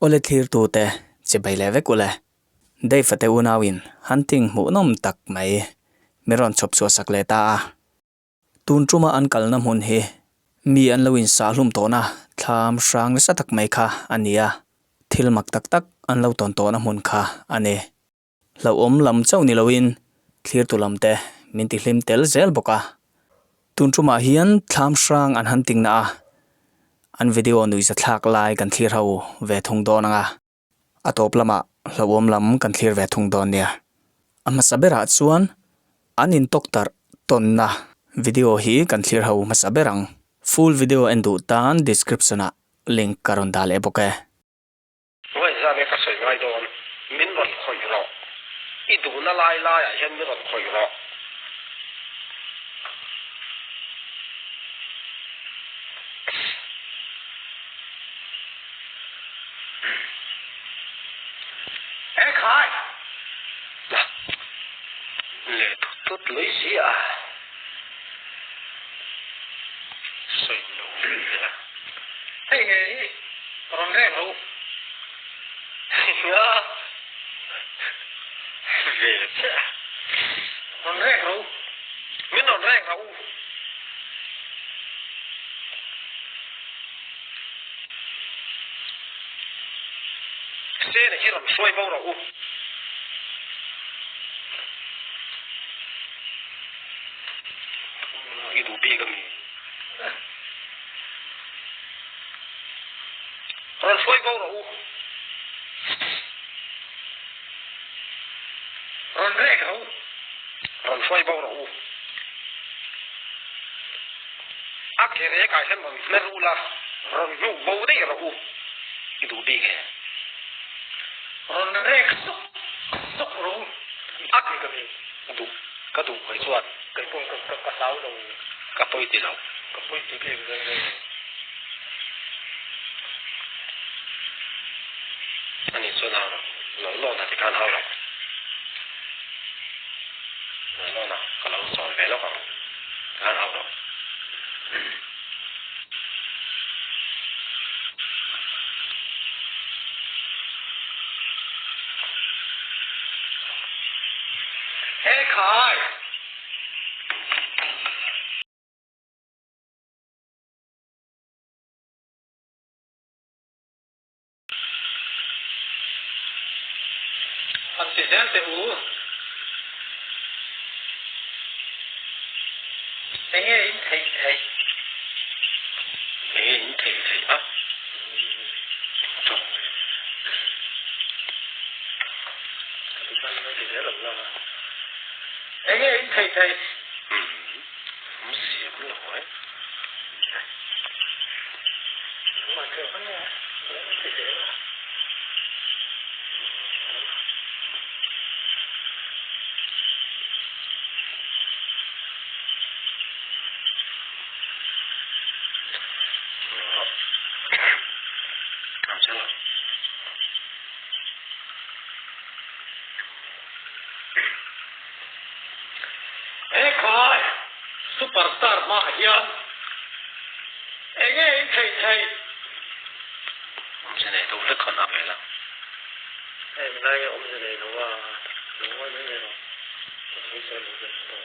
ole thlir tu te che bai le vek ule dei fate unawin hunting mu nom tak mai miron chop chu sak le ta tun truma an kalna mun hi mi an lawin sa hlum to na thlam sang le satak mai kha ania thil mak tak tak an lo ton to na mun kha ane lo om lam chau ni lowin thlir tu lam te min ti hlim tel zel boka tun truma hian thlam sang an hunting na an video nui za thlak lai kan thlir ho ve thung do na atop lama hlawom lam kan thlir ve thung don nia ama sabera chuan anin toktar tonna video hi kan thlir ho ma saberang full video endu tan description a link karon dal e boke wai za me ka soi ngai don min ron khoi ro I du na lai lai a hian min ron khoi ro khai lệ tút lưỡi xí à soi nấu lửa hey hey còn rẻ đâu về chứ còn rẻ đâu miếng còn rẻ đâu xe này chỉ làm xoay bao đâu cái đủ bì cái gì làm xoay bao đâu làm rẻ đâu làm xoay bao đâu ác cái này cái xem bằng nét u la làm nhủ bao đấy đâu cái đủ bì cái làm rẻ sốc sốc đâu ác cái gì cái đủ phải chuẩn cái bông cái sáu đâu cái bôi gì đâu cái bôi gì cái anh ấy xuân nào rồi lo là thì can hao rồi lo nào cái lâu rồi về nó còn can hao rồi hey khai anh sẽ đến từ anh nghe thầy thầy nghe thầy thầy á anh nghe thầy thầy không xỉm nổi mà kêu hắn nghe thầy thầy làm sao rồi ê coi superstar mà hiền ê nghe thầy thầy ông sẽ này đâu rất còn áp vậy lắm ê mình nói ông sẽ này đâu à đâu có những cái đâu không sẽ được cái đâu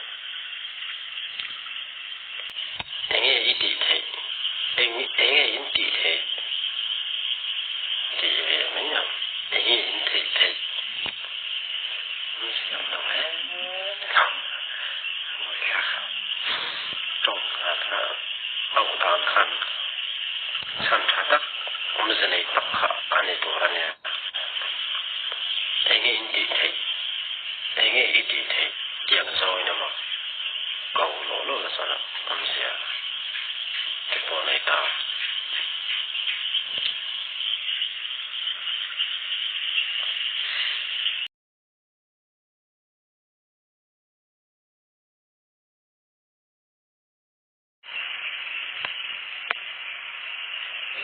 ê nghe ít đi thầy ê nghe ít đi thầy thì về mấy nhầm ê nghe ít thầy thầy không sẽ đâu hết trong là ông tam khăn san thả đất ông sẽ này tập hạ anh ấy tuổi anh ấy anh ấy đi thấy anh ấy đi thấy tiếng rồi nè mà cầu lỗ lỗ là sao đó ông sẽ cái bộ này ta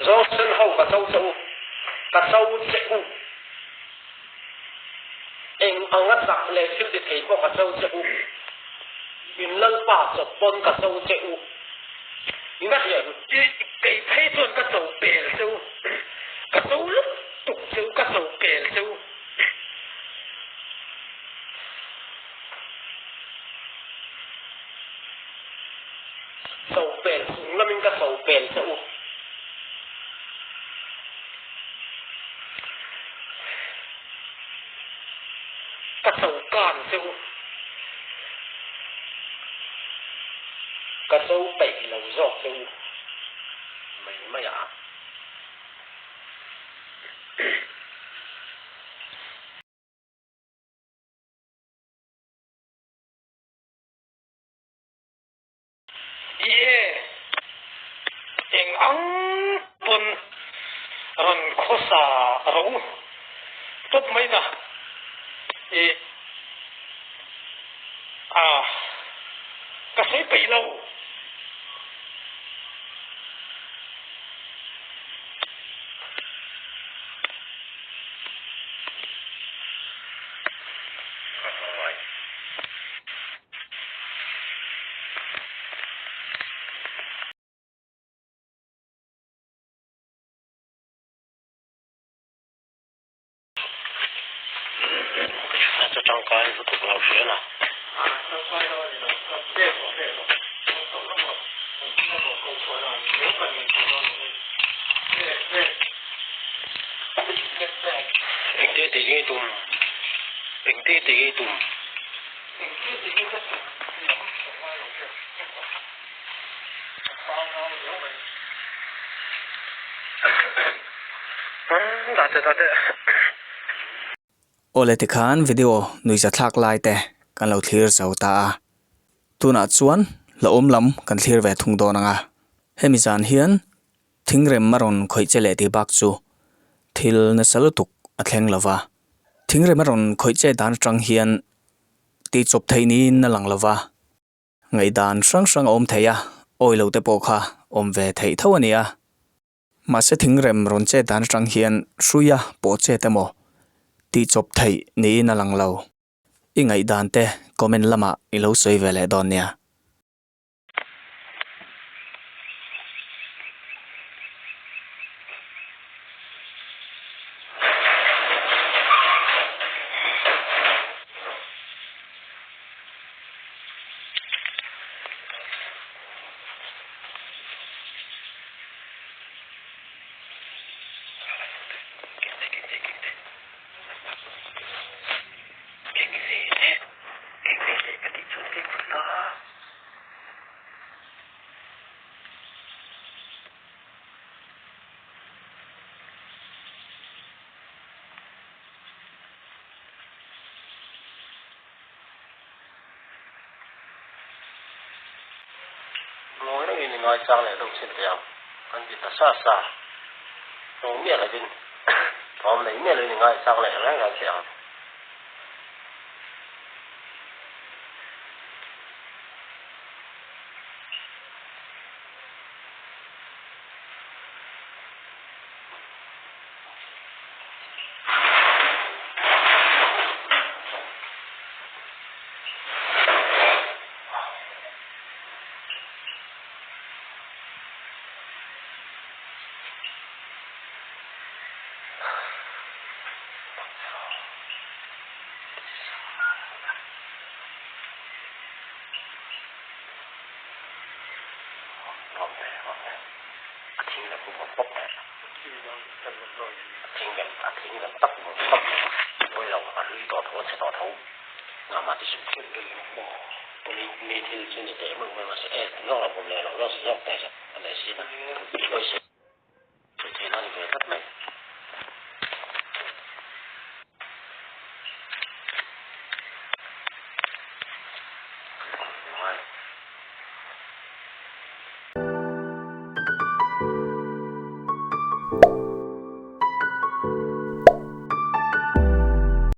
do sân hậu cả sâu sẽ u anh ông ngắt giặc lệ siêu thì thấy có cả sâu sẽ u in lăng bà sập bôn cả sâu sẽ u nhưng mà hiện cái thấy tuần cả sâu bể sâu cả sâu lúc tục siêu các sầu bền siêu sầu bền cũng là mình các sầu bền siêu các sầu càn siêu các sầu bể lầu giọt siêu mấy mấy à eng ang pun ran khosa rau top mai na ka sei pe lo cho trong cái nó tục lao xế là trong cái đó thì nó đẹp rồi nó một câu chuyện là nếu mà mình anh tê thì cái tùm anh tê thì cái tùm đã thế Ole te khan video nui za thlak lai te kan lo thlir zo ta tuna chuan la om lam kan thlir ve thung don anga hemi zan hian thingrem maron khoi chele ti bak chu thil na salutuk a thleng lova thingrem maron khoi che dan tang hian ti chop thei ni na lang lova ngai dan sang om theya oilo te po kha om ve thei thawania ma se thingrem ron che dan tang hian hruya po che te mo ti chop thei ni na lang lo i ngai dan te comment lama i lo soi vele don nia ngồi đó nhìn ngồi sang này đâu xin tiền anh chỉ ta xa xa không biết là gì hôm nay biết là ngồi sang này lấy ra tiền听了不我不白，听了得我不，为了我捋到头吃到头，那么就是听了我，你听现在节目我是弄了我来了，老是要带着，来是的，为什么？